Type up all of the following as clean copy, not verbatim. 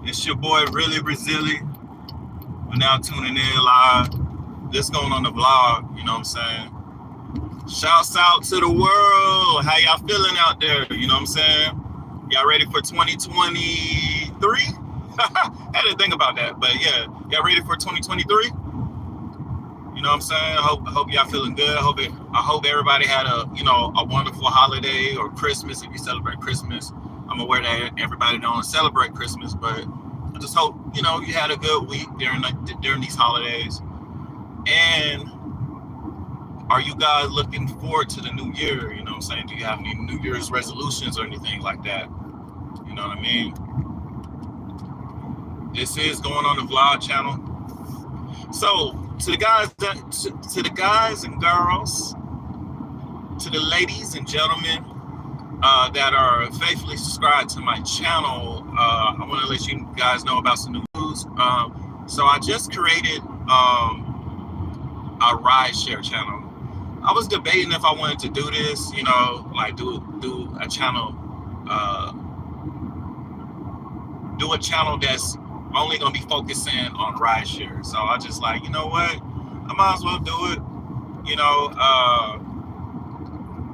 It's your boy, really Rezily. We're now tuning in live. This going on the vlog, you know what I'm saying? Shouts out to the world. How y'all feeling out there? You know what I'm saying? Y'all ready for 2023? I had to think about that, but yeah, y'all ready for 2023? You know what I'm saying? I hope y'all feeling good. I hope everybody had a wonderful holiday or Christmas if you celebrate Christmas. I'm aware that everybody don't celebrate Christmas, but I just hope you had a good week during these holidays. And are you guys looking forward to the new year? You know what I'm saying? Do you have any New Year's resolutions or anything like that? You know what I mean? This is going on the vlog channel. So to the guys and girls, to the ladies and gentlemen that are faithfully subscribed to my channel, I want to let you guys know about some news. So I just created a rideshare channel. I was debating if I wanted to do this, like do a channel, that's only gonna be focusing on rideshare. So I just like, you know what, I might as well do it,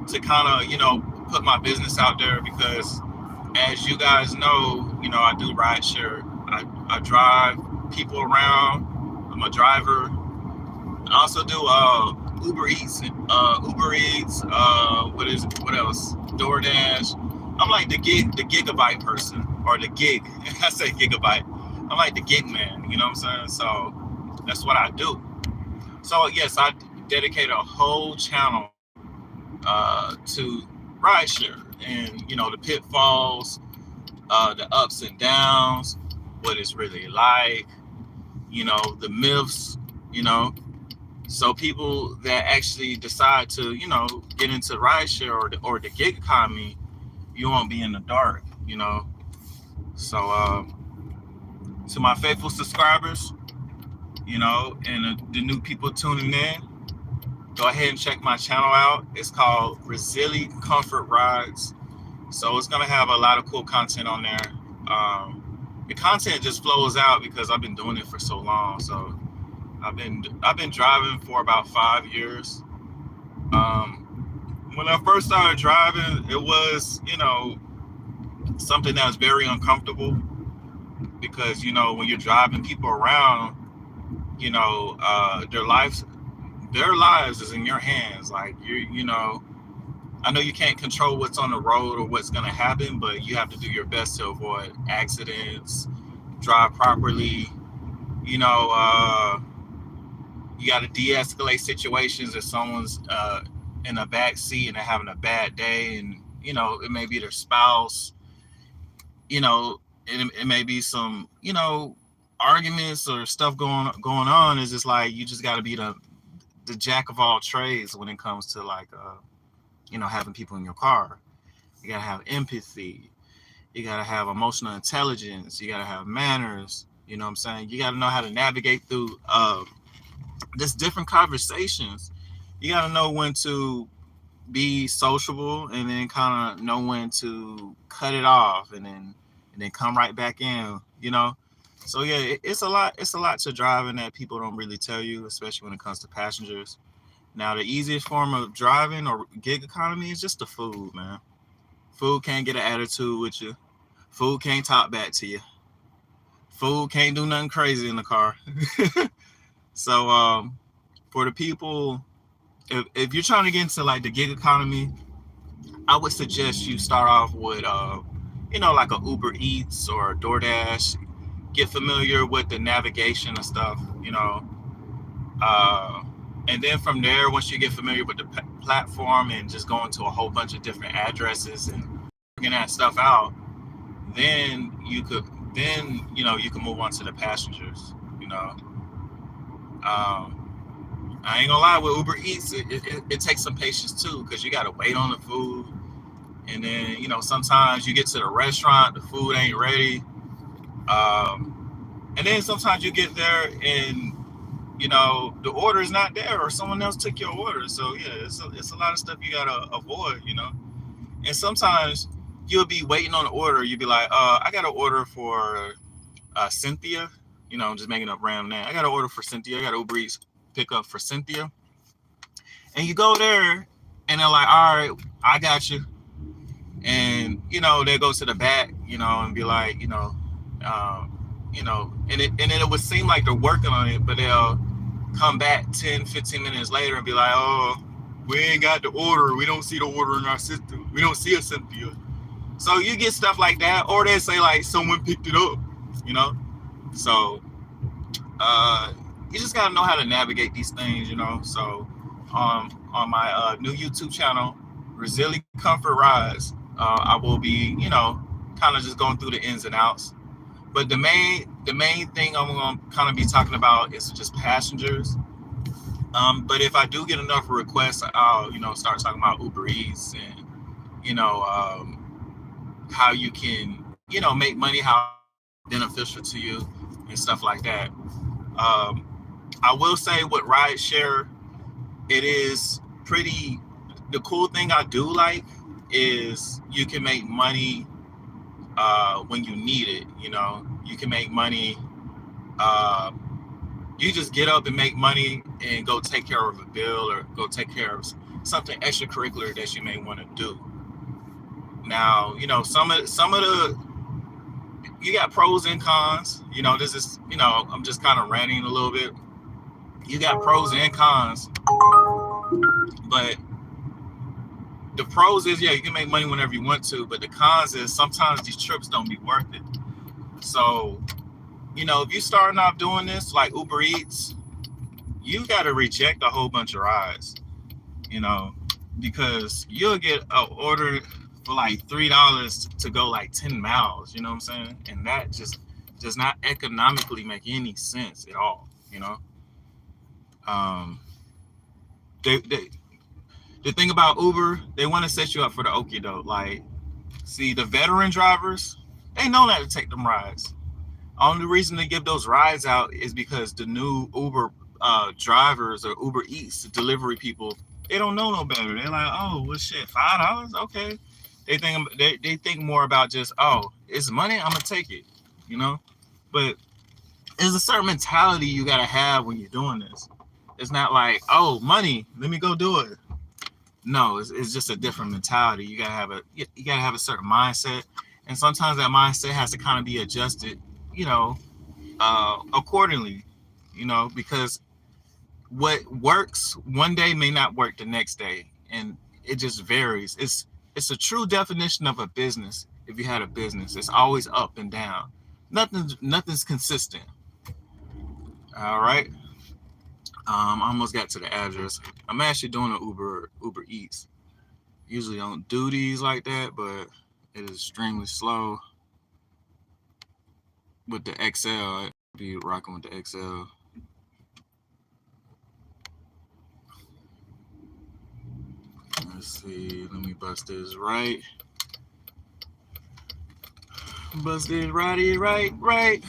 to kind of, put my business out there because, as you guys know, I do rideshare. I drive people around. I'm a driver. I also do Uber Eats, what else? DoorDash. I'm like the gigabyte person, or the gig. I say gigabyte. I'm like the gig man. You know what I'm saying? So that's what I do. So yes, I dedicated a whole channel to rideshare, and the pitfalls, the ups and downs, what it's really like, the myths, so people that actually decide to, get into rideshare or the gig economy, you won't be in the dark, So to my faithful subscribers, and the new people tuning in, go ahead and check my channel out. It's called Rezily Comfort Rides. So it's gonna have a lot of cool content on there. The content just flows out because I've been doing it for so long. So I've been driving for about 5 years. When I first started driving, it was something that was very uncomfortable because when you're driving people around, their lives is in your hands. Like I know you can't control what's on the road or what's going to happen, but you have to do your best to avoid accidents, drive properly. You got to de-escalate situations if someone's in a back seat and they're having a bad day, and it may be their spouse. It may be some arguments or stuff going on. It's just like you just got to be the jack of all trades when it comes to like having people in your car. You gotta have empathy. You gotta have emotional intelligence. You gotta have manners. You know what I'm saying? You gotta know how to navigate through just different conversations. You gotta know when to be sociable and then kind of know when to cut it off and then come right back in. So yeah, it's a lot. It's a lot to driving that people don't really tell you, especially when it comes to passengers. Now, the easiest form of driving or gig economy is just the food, man. Food can't get an attitude with you. Food can't talk back to you. Food can't do nothing crazy in the car. So, for the people, if you're trying to get into like the gig economy, I would suggest you start off with, like a Uber Eats or DoorDash. Get familiar with the navigation and stuff, and then from there, once you get familiar with the platform and just going to a whole bunch of different addresses and figuring that stuff out, then you can move on to the passengers. I ain't gonna lie, with Uber Eats, it takes some patience too, because you gotta wait on the food, and then sometimes you get to the restaurant, the food ain't ready, and then sometimes you get there and the order is not there, or someone else took your order. So yeah, it's a lot of stuff you gotta avoid, And sometimes you'll be waiting on the order. You'll be like, I got an order for Cynthia. I'm just making up random name. I got an order for Cynthia. I got Uber Eats pickup for Cynthia. And you go there, and they're like, all right, I got you. And they go to the back, and be like, and it would seem like they're working on it, but they'll come back 10, 15 minutes later and be like, oh, we ain't got the order. We don't see the order in our system. We don't see a Cynthia. So you get stuff like that, or they say like someone picked it up, you know. So uh, you just gotta know how to navigate these things. So on my new YouTube channel, Rezily Comfort Rides, I will be, kind of just going through the ins and outs. But the main thing I'm gonna kind of be talking about is just passengers. But if I do get enough requests, I'll start talking about Uber Eats and how you can make money, how beneficial to you and stuff like that. I will say with rideshare, it is pretty. The cool thing I do like is you can make money when you need it. You can make money. Uh, you just get up and make money and go take care of a bill or go take care of something extracurricular that you may want to do. Now, some of the you got pros and cons. This is I'm just kind of ranting a little bit. You got pros and cons, but the pros is you can make money whenever you want to, but the cons is sometimes these trips don't be worth it. So, if you starting off doing this like Uber Eats, you got to reject a whole bunch of rides, you know, because you'll get an order for like $3 to go like 10 miles, you know what I'm saying? And that just does not economically make any sense at all. Um, they the thing about Uber, they want to set you up for the okie doke. Like, see, the veteran drivers, they know not to take them rides. Only reason they give those rides out is because the new Uber drivers or Uber Eats delivery people, they don't know no better. They're like, oh, well, shit, $5, okay. They think more about just, oh, it's money, I'm gonna take it, you know. But there's a certain mentality you gotta have when you're doing this. It's not like, oh, money, let me go do it. No, it's just a different mentality. You gotta have a certain mindset, and sometimes that mindset has to kind of be adjusted, you know, accordingly, because what works one day may not work the next day, and it just varies. It's a true definition of a business. If you had a business, it's always up and down. Nothing's consistent. All right. I almost got to the address. I'm actually doing an Uber Eats. Usually don't do these like that, but it is extremely slow with the XL. I'd be rocking with the XL. Let's see. Let me bust this right. Bust it righty, right.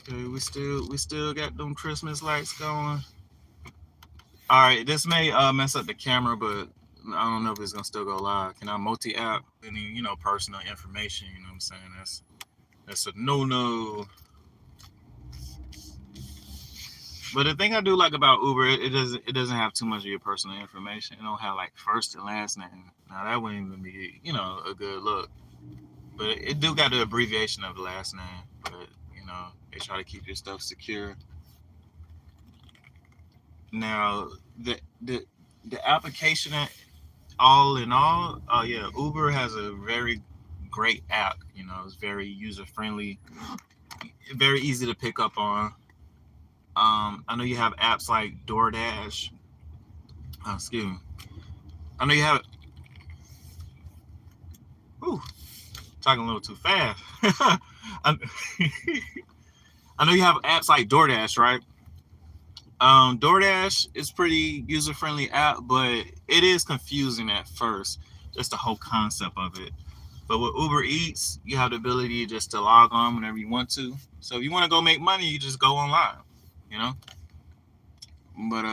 Okay, we still got them Christmas lights going. All right, this may mess up the camera, but I don't know if it's gonna still go live. Can I multi-app any personal information? You know what I'm saying? That's a no. But the thing I do like about Uber, it doesn't have too much of your personal information. It don't have like first and last name. Now that wouldn't even be a good look. But it do got the abbreviation of the last name. But they try to keep your stuff secure. Now the application, all in all, yeah, Uber has a very great app. It's very user friendly, very easy to pick up on. I know you have apps like DoorDash. Excuse me. I know you have. Ooh, talking a little too fast. I, I know you have apps like DoorDash, right? DoorDash is pretty user friendly app, but it is confusing at first. Just the whole concept of it. But with Uber Eats, you have the ability just to log on whenever you want to. So if you want to go make money, you just go online, you know. But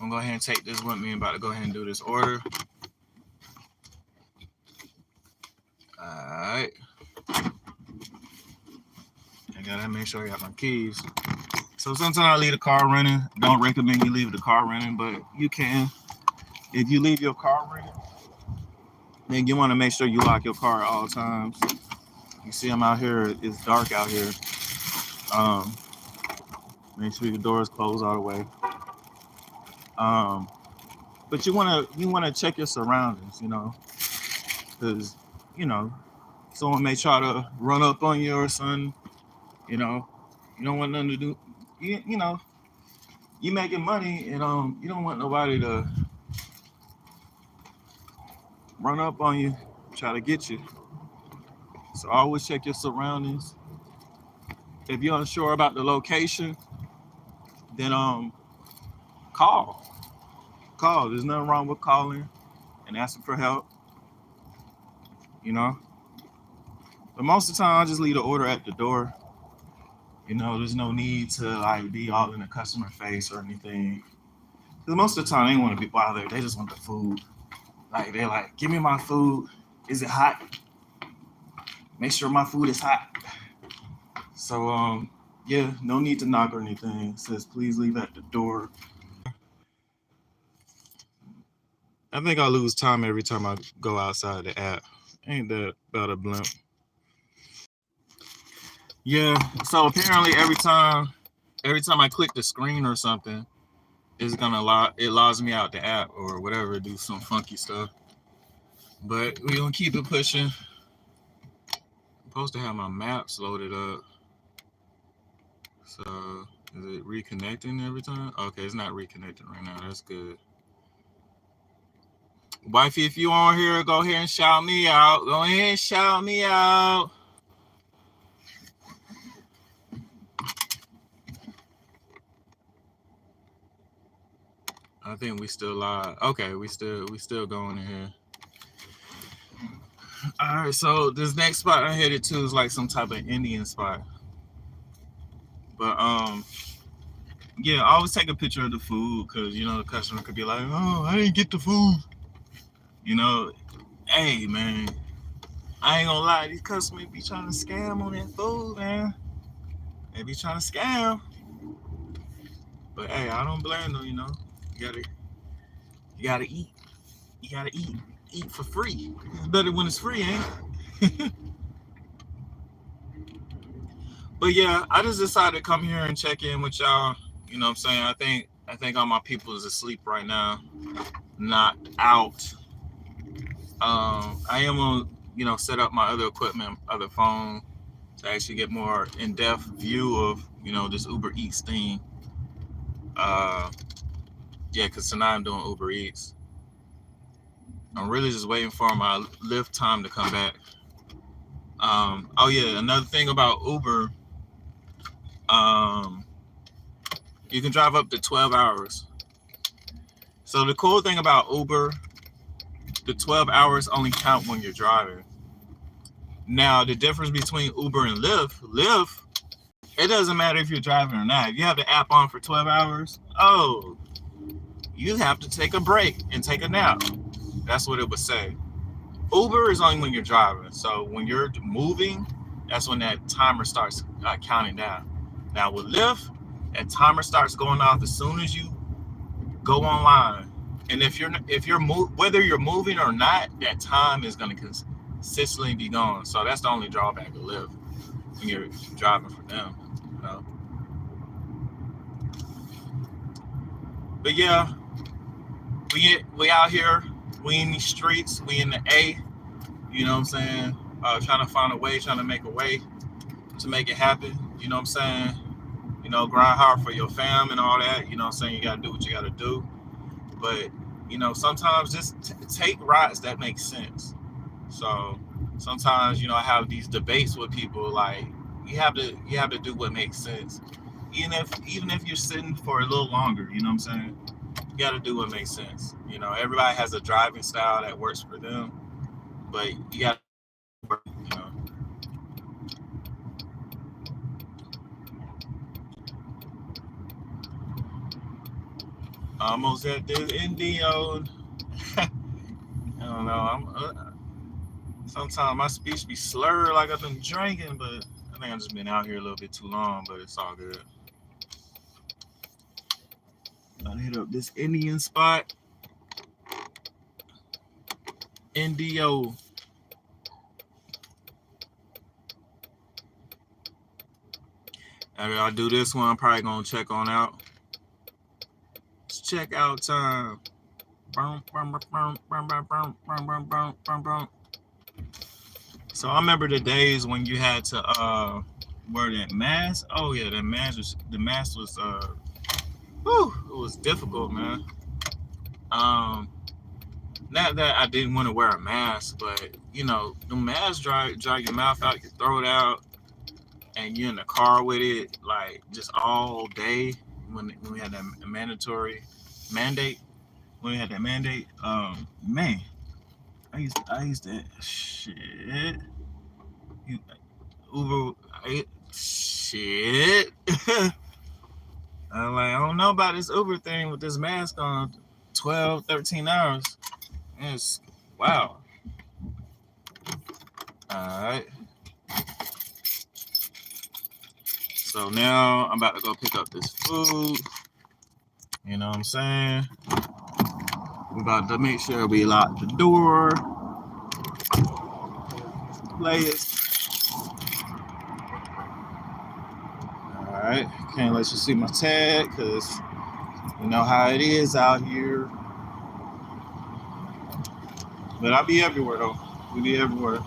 I'm gonna go ahead and take this with me. I'm about to go ahead and do this order. Alright. I gotta make sure I got my keys. So sometimes I leave the car running. Don't recommend you leave the car running, but you can. If you leave your car running, then you want to make sure you lock your car at all times. You see I'm out here, it's dark out here. Make sure your doors close all the way. But you wanna check your surroundings, because someone may try to run up on you or something. You don't want nothing to do. You making money, and you don't want nobody to run up on you, try to get you. So always check your surroundings. If you're unsure about the location, then call. Call. There's nothing wrong with calling and asking for help. But most of the time I just leave the order at the door. There's no need to like be all in the customer face or anything. Because most of the time they don't want to be bothered. They just want the food. Like they're like, give me my food. Is it hot? Make sure my food is hot. So yeah, no need to knock or anything. It says please leave at the door. I think I lose time every time I go outside the app. Ain't that about a blimp? Yeah. So apparently every time I click the screen or something, it's gonna it logs me out the app or whatever, do some funky stuff. But we're gonna keep it pushing. I'm supposed to have my maps loaded up. So is it reconnecting every time? Okay, it's not reconnecting right now. That's good. Wifey, if you on here, go ahead and shout me out. Go ahead and shout me out. I think we still live. Okay, we still going in here. All right, so this next spot I headed to is like some type of Indian spot. But yeah, I always take a picture of the food because the customer could be like, "Oh, I didn't get the food." Hey man, I ain't gonna lie, these customers be trying to scam on that food, man. They be trying to scam. But hey, I don't blame them. You gotta eat. You gotta eat for free. It's better when it's free, ain't it? But yeah, I just decided to come here and check in with y'all. You know what I'm saying? I think all my people is asleep right now, not out. I am gonna set up my other equipment, other phone, to actually get more in-depth view of this Uber Eats thing. Yeah, because tonight I'm doing Uber Eats. I'm really just waiting for my Lyft time to come back. Oh yeah, another thing about Uber, you can drive up to 12 hours. So the cool thing about Uber, the 12 hours only count when you're driving. Now, the difference between Uber and Lyft, it doesn't matter if you're driving or not. If you have the app on for 12 hours, you have to take a break and take a nap. That's what it would say. Uber is only when you're driving. So when you're moving, that's when that timer starts counting down. Now with Lyft, that timer starts going off as soon as you go online. And whether you're moving or not, that time is going to consistently be gone. So that's the only drawback of Lyft when you're driving for them. But yeah, we out here, we in these streets, we in the A. You know what I'm saying? Trying to find a way, trying to make a way to make it happen. You know what I'm saying? Grind hard for your fam and all that. You know what I'm saying? You got to do what you got to do. But, sometimes just take rides that make sense. So sometimes, I have these debates with people like you have to do what makes sense. Even if you're sitting for a little longer, you know what I'm saying? You got to do what makes sense. Everybody has a driving style that works for them, but you got to work, Almost at this Indio. I don't know. Sometimes my speech be slurred like I've been drinking, but I think I've just been out here a little bit too long. But it's all good. I hit up this Indian spot. Indio. After I do this one, I'm probably gonna check on out. It's check out time. So I remember the days when you had to wear that mask. Oh yeah, the mask was it was difficult, man. Not that I didn't want to wear a mask, but you know, the mask dry your mouth out, you throw it out, and you're in the car with it like just all day when we had that mandate. When we had that mandate, man, I used to shit. Uber, shit. I'm like, I don't know about this Uber thing with this mask on 12, 13 hours. It's wow. Alright. So now I'm about to go pick up this food. You know what I'm saying? We're about to make sure we lock the door. Play it. Alright. Can't let you see my tag because you know how it is out here. But I'll be everywhere though. We be everywhere.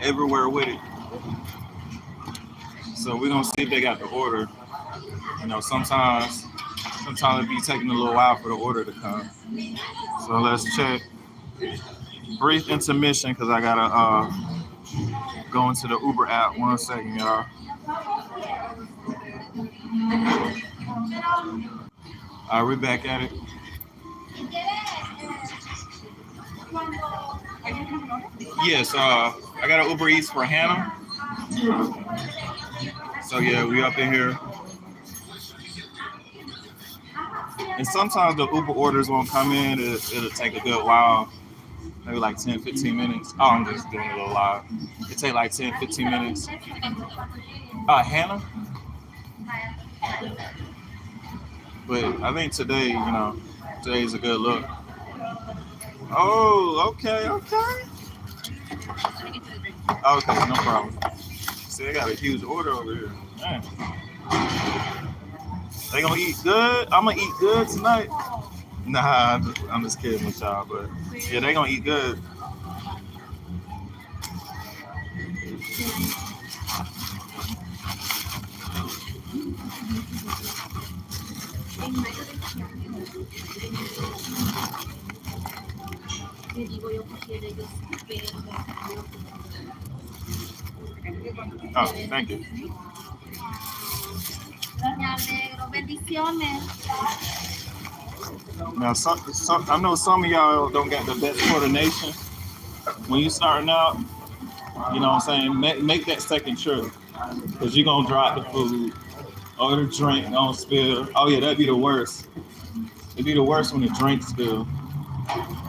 Everywhere with it. So we're gonna see if they got the order. You know, sometimes it be taking a little while for the order to come. So let's check. Brief intermission because I gotta go into the Uber app. 1 second, y'all. Alright, we're back at it. Yes, I got an Uber Eats for Hannah. So yeah, we up in here. And sometimes the Uber orders won't come in. It'll take a good while. Maybe like 10, 15 minutes. Oh, I'm just doing a little live. It take like 10, 15 minutes. Hannah? But I think today, you know, today's a good look. Oh, okay. Okay, no problem. See, I got a huge order over here. Man. They gonna eat good? I'm gonna eat good tonight. Nah, I'm just kidding with y'all, but yeah, they gonna eat good. Oh, thank you. Now, I know some of y'all don't got the best coordination. When you starting out, you know what I'm saying, make that second trip. Because you're going to drop the food or the drink don't spill. Oh, yeah, that'd be the worst. It'd be the worst when the drink spill.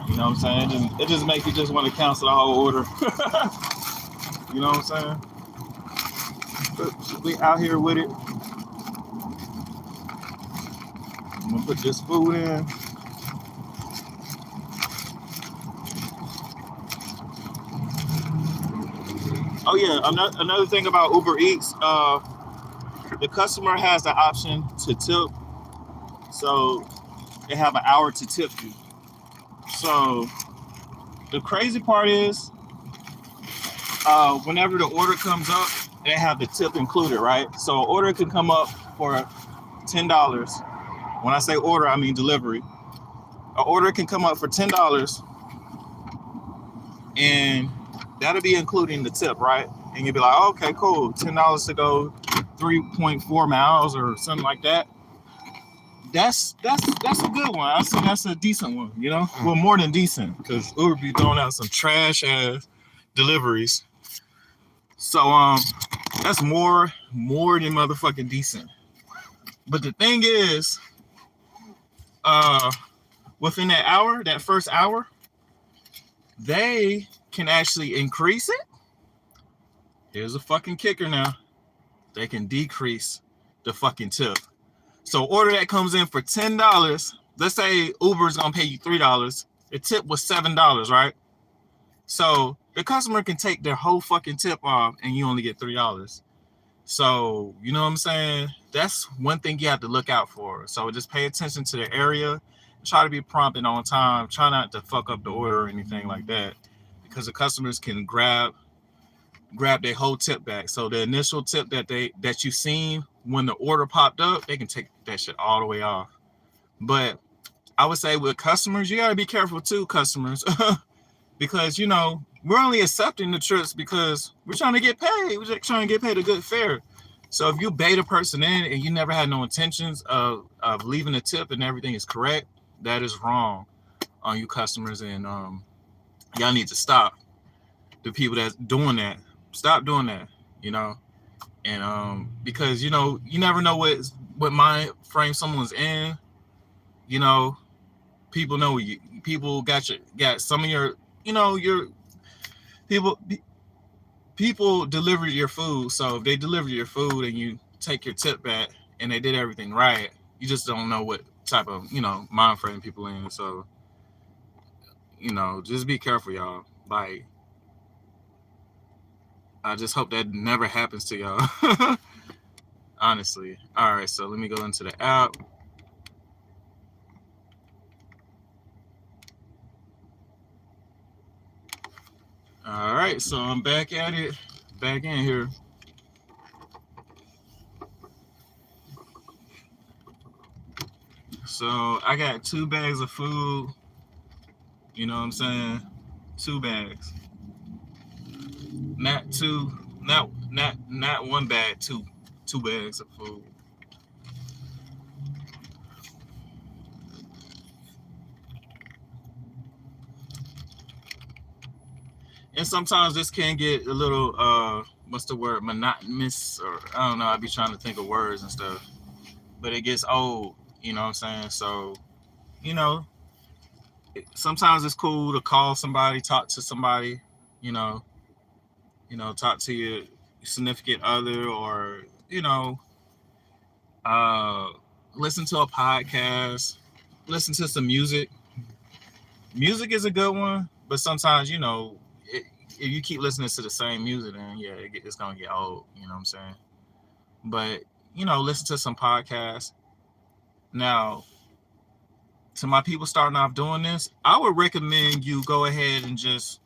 You know what I'm saying? It just makes you just want to cancel the whole order. You know what I'm saying? But we out here with it. I'm going to put this food in. Oh, yeah, another thing about Uber Eats, the customer has the option to tip. So they have an hour to tip you. So the crazy part is, whenever the order comes up, they have the tip included, right? So an order can come up for $10. When I say order, I mean delivery. An order can come up for $10, and that'll be including the tip, right? And you'll be like, okay, cool, $10 to go 3.4 miles or something like that. That's a good one. I say that's a decent one, you know? Well, more than decent, because Uber be throwing out some trash ass deliveries. So that's more than motherfucking decent. But the thing is, within that hour, that first hour, they can actually increase it. Here's a fucking kicker now. They can decrease the fucking tip. So order that comes in for $10. Let's say Uber's gonna pay you $3. The tip was $7, right? So the customer can take their whole fucking tip off and you only get $3. So, you know what I'm saying? That's one thing you have to look out for. So just pay attention to the area. Try to be prompt and on time. Try not to fuck up the order or anything like that. Because the customers can grab their whole tip back. So the initial tip that you seen when the order popped up, they can take that shit all the way off. But I would say with customers, you gotta be careful too, customers. Because, you know, we're only accepting the trips because we're trying to get paid. We're just trying to get paid a good fare. So if you bait a person in and you never had no intentions of leaving a tip and everything is correct, that is wrong on you customers. And y'all need to stop. The people that's doing that, stop doing that, you know. And because, you know, you never know what mind frame someone's in. You know, people know you. People got some of your, you know, your people deliver your food. So if they deliver your food and you take your tip back and they did everything right, you just don't know what type of, you know, mind frame people in. So, you know, just be careful, y'all. Like, I just hope that never happens to y'all. Honestly. All right, so let me go into the app. All right, so I'm back at it, back in here. So I got 2 bags of food. You know what I'm saying? 2 bags. Not one bag, two bags of food. And sometimes this can get a little what's the word, monotonous, or I don't know, I be trying to think of words and stuff. But it gets old, you know what I'm saying? So, you know, sometimes it's cool to call somebody, talk to somebody, you know, talk to your significant other, or, you know, listen to a podcast, listen to some music. Music is a good one, but sometimes, you know, if you keep listening to the same music, then yeah, it's gonna get old. You know what I'm saying? But, you know, listen to some podcasts. Now, to my people starting off doing this, I would recommend you go ahead and just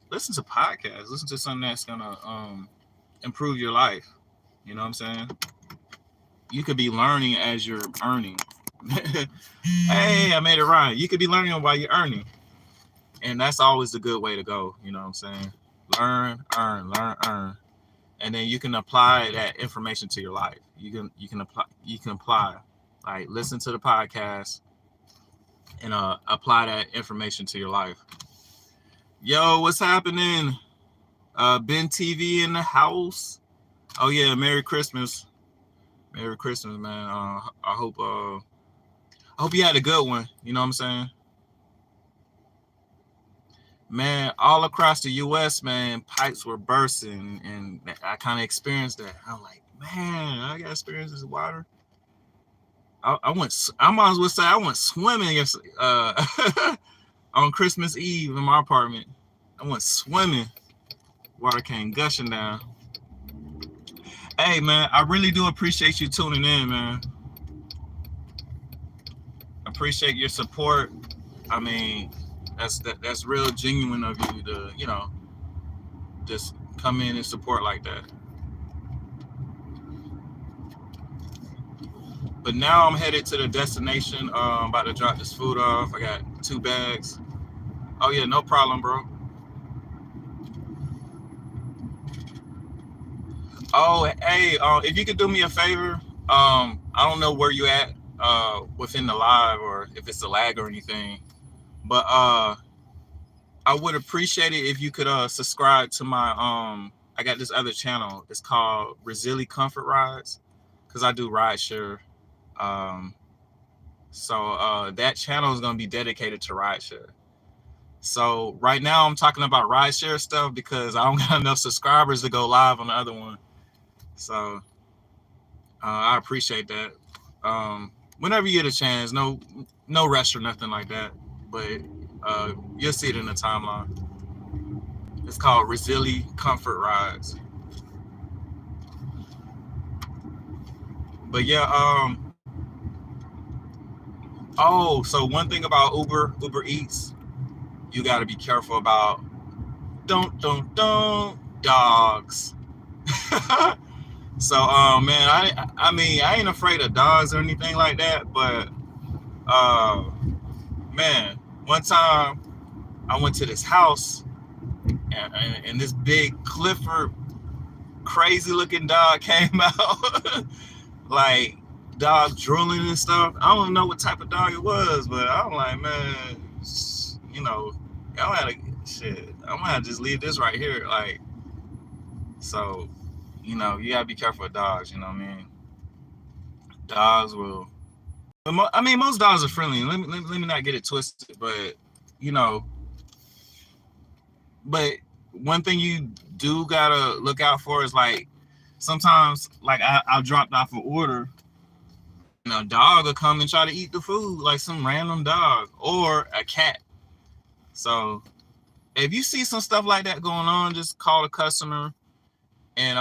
listen to podcasts. Listen to something that's gonna improve your life. You know what I'm saying? You could be learning as you're earning. Hey, I made it right. You could be learning while you're earning. And that's always the good way to go. You know what I'm saying? Learn, earn, earn. And then you can apply that information to your life. You can apply, like, listen to the podcast and apply that information to your life. Yo, what's happening? Ben TV in the house. Oh yeah, Merry Christmas. Merry Christmas, man. I hope you had a good one. You know what I'm saying? Man, all across the U.S., man, pipes were bursting, and I kind of experienced that. I'm like, man, I got experience this water. I might as well say I went swimming yesterday, on Christmas Eve in my apartment. I went swimming. Water came gushing down. Hey, man, I really do appreciate you tuning in, man. Appreciate your support. I mean, that's real genuine of you to, you know, just come in and support like that. But now I'm headed to the destination. I'm about to drop this food off. I got 2 bags. Oh yeah, no problem, bro. Oh, hey, if you could do me a favor, I don't know where you at within the live, or if it's a lag or anything, but I would appreciate it if you could subscribe to my I got this other channel. It's called Rezily Comfort Rides, because I do ride share. So that channel is going to be dedicated to rideshare. So right now I'm talking about rideshare stuff because I don't got enough subscribers to go live on the other one. So I appreciate that. Whenever you get a chance, no rush or nothing like that, but you'll see it in the timeline. It's called Rezily Comfort Rides. But yeah, oh, so one thing about Uber Eats, you got to be careful about don't dogs. So man, I mean I ain't afraid of dogs or anything like that, but uh man, one time I went to this house and this big Clifford crazy looking dog came out. Like dog drooling and stuff. I don't know what type of dog it was, but I'm like, man, you know, y'all had to shit. I'm gonna have to just leave this right here. Like, so, you know, you gotta be careful with dogs. You know what I mean? Dogs will. I mean, most dogs are friendly. Let me not get it twisted, but you know, but one thing you do gotta look out for is like sometimes, like I'll drop off an order. And a dog will come and try to eat the food, like some random dog or a cat. So if you see some stuff like that going on, just call the customer and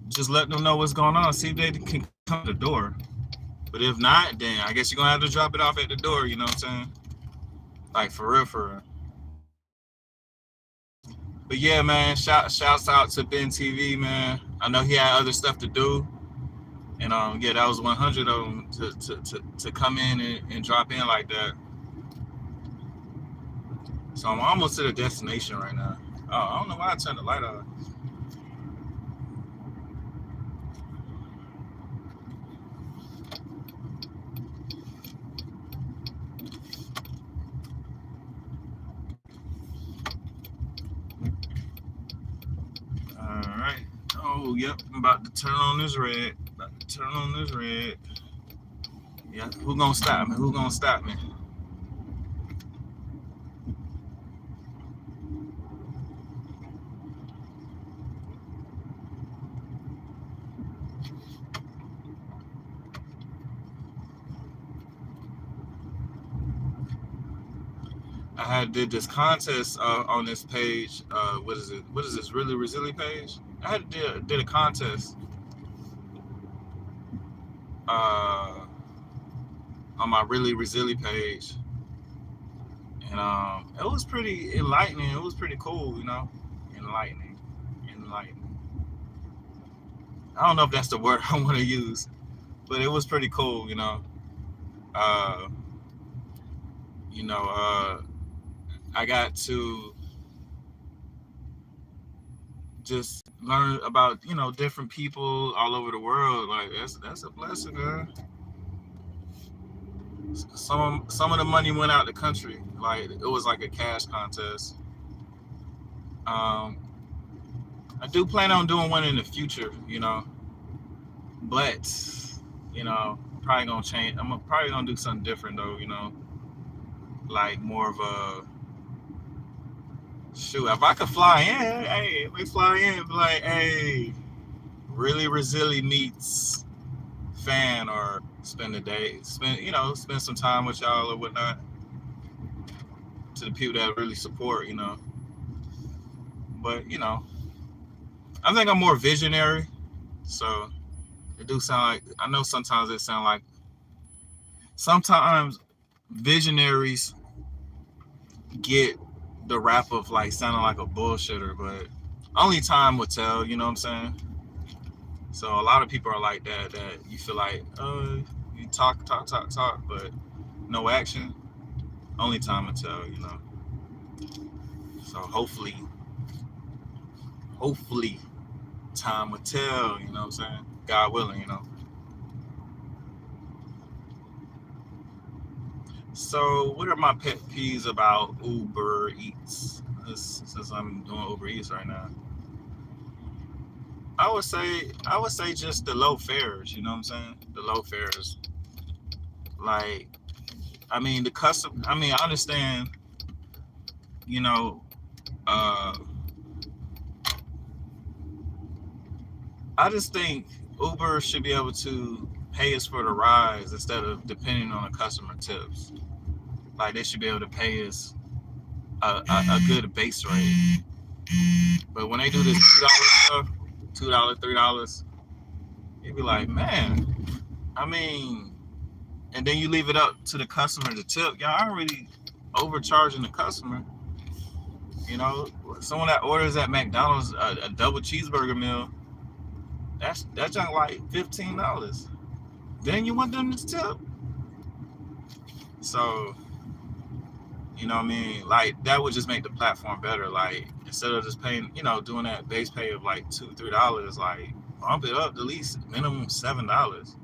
just let them know what's going on. See if they can come to the door. But if not, then I guess you're gonna have to drop it off at the door. You know what I'm saying? Like for real, for real. But yeah, man, shouts out to Ben TV, man. I know he had other stuff to do. And yeah, that was 100 of them to come in and drop in like that. So I'm almost to the destination right now. Oh, I don't know why I turned the light off. All right. Oh, yep. I'm about to turn on this red. Yeah. Who gonna stop me? I did this contest on this page. What is it? What is this? Really Rezily page? I did a contest on my Really Rezily page, and it was pretty enlightening. It was pretty cool, you know, enlightening. I don't know if that's the word I want to use, but it was pretty cool, you know. Uh, I got to just learn about different people all over the world. Like that's a blessing, man. Some of the money went out the country. Like it was like a cash contest. I do plan on doing one in the future, but probably gonna change. I'm probably gonna do something different though, like more of a shoot. If I could fly in, hey, we fly in, be like, hey, Really Rezily meets fan, or spend a day, spend some time with y'all or whatnot. To the people that really support, But I think I'm more visionary, so it do sound like, I know sometimes it sound like, sometimes visionaries get the rap of like sounding like a bullshitter, but only time will tell, you know what I'm saying? So a lot of people are like that you feel like, you talk, but no action. Only time will tell, So hopefully time will tell, you know what I'm saying? God willing, So what are my pet peeves about Uber Eats? Since I'm doing Uber Eats right now. I would say just the low fares. You know what I'm saying? The low fares. Like, I mean, the custom. I mean, I understand. You know, uh, I just think Uber should be able to pay us for the rides instead of depending on the customer tips. Like, they should be able to pay us a good base rate. But when they do this $2 stuff, $2, $3, you'd be like, man. I mean, and then you leave it up to the customer to tip. Y'all aren't really overcharging the customer. You know, someone that orders at McDonald's a double cheeseburger meal, that junk like $15. Then you want them to tip. So, you know what I mean? Like, that would just make the platform better. Like, instead of just paying, doing that base pay of like $2, $3, like bump it up to at least minimum $7.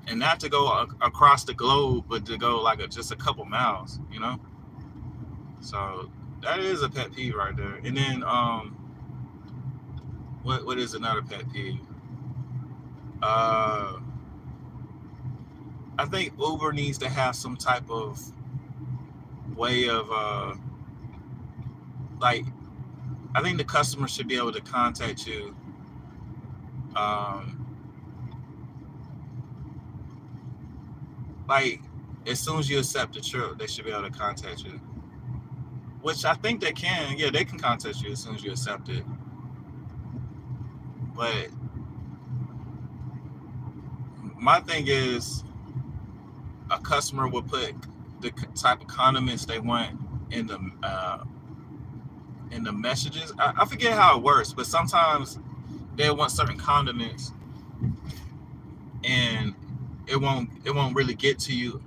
And not to go across the globe, but to go like just a couple miles, So that is a pet peeve right there. And then what is another pet peeve? I think Uber needs to have some type of way of like, I think the customer should be able to contact you like, as soon as you accept the trip, they should be able to contact you. Which I think they can. Yeah, they can contact you as soon as you accept it. But my thing is, a customer will put the type of condiments they want in the messages. I forget how it works, but sometimes they want certain condiments, and it won't really get to you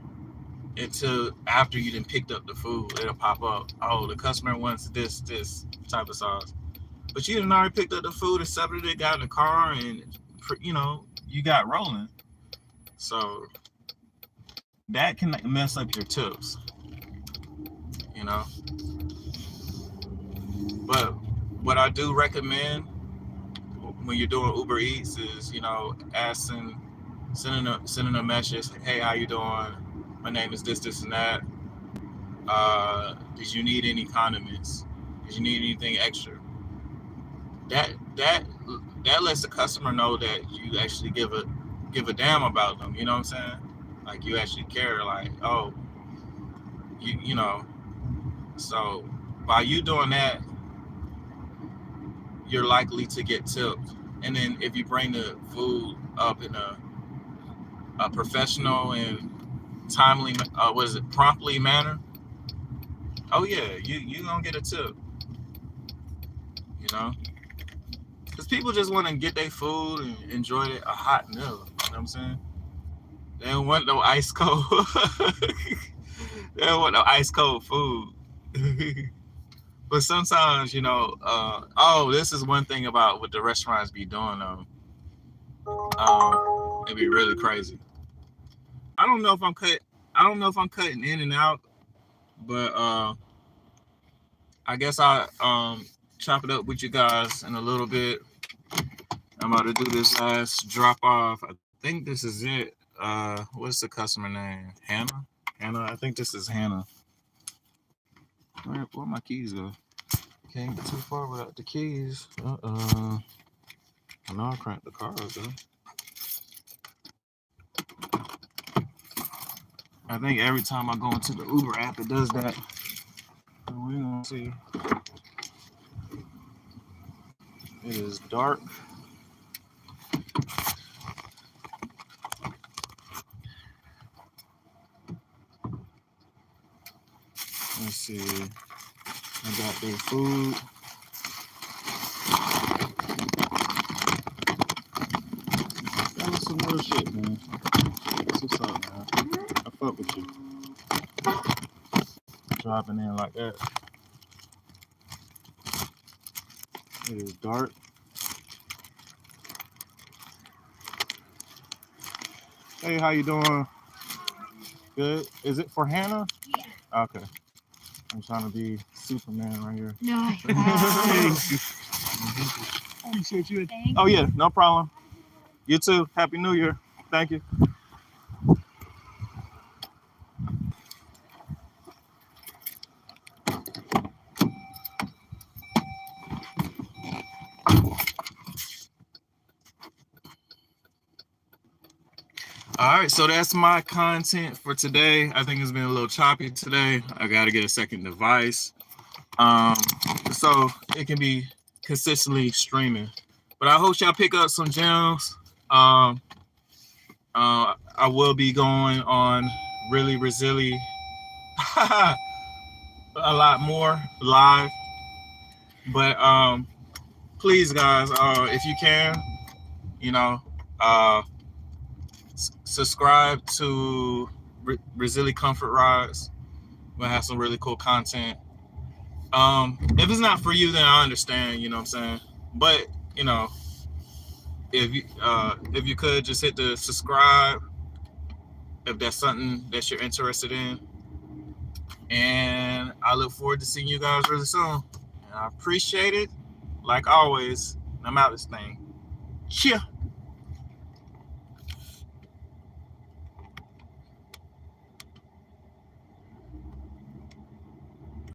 until after you done picked up the food. It'll pop up. Oh, the customer wants this type of sauce, but you done already picked up the food, accepted it, got in the car, and you got rolling. So that can mess up your tips. You know. But what I do recommend when you're doing Uber Eats is, sending a message, hey, how you doing? My name is this, and that. Did you need any condiments? Did you need anything extra? That that that lets the customer know that you actually give a damn about them. You know what I'm saying? Like, you actually care. Like, oh, you know. So by you doing that, you're likely to get tipped. And then if you bring the food up in a professional and timely, promptly manner, oh yeah, you gonna get a tip. You know, because people just want to get their food and enjoy a hot meal. You know what I'm saying? They don't want no ice cold. They don't want no ice cold food. But sometimes, this is one thing about what the restaurants be doing. It'd be really crazy. I don't know if I'm cutting in and out, but I guess I chop it up with you guys in a little bit. I'm about to do this last drop off. I think this is it. What's the customer name? Hannah? Hannah, I think this is Hannah. Where my keys go? Can't get too far without the keys. I know I cranked the car though. I think every time I go into the Uber app, it does that. So we're gonna see. It is dark. Let's see. I got their food. That was some real shit, man. What's up, man? I fuck with you. Dropping in like that. It is dark. Hey, how you doing? Good. Is it for Hannah? Yeah. Okay. I'm trying to be Superman right here. No. Appreciate you. Oh yeah, no problem. You too. Happy New Year. Thank you. All right, so that's my content for today. I think it's been a little choppy today. I got to get a second device, um, so it can be consistently streaming. But I hope y'all pick up some gems. I will be going on really Rezily a lot more live. But please, guys, if you can, you know, uh, subscribe to Rezily Comfort Rides. We'll have some really cool content. If it's not for you, then I understand. You know what I'm saying? But you know, if you could just hit the subscribe if that's something that you're interested in, and I look forward to seeing you guys really soon. And I appreciate it, like always. I'm out this thing. Cheer.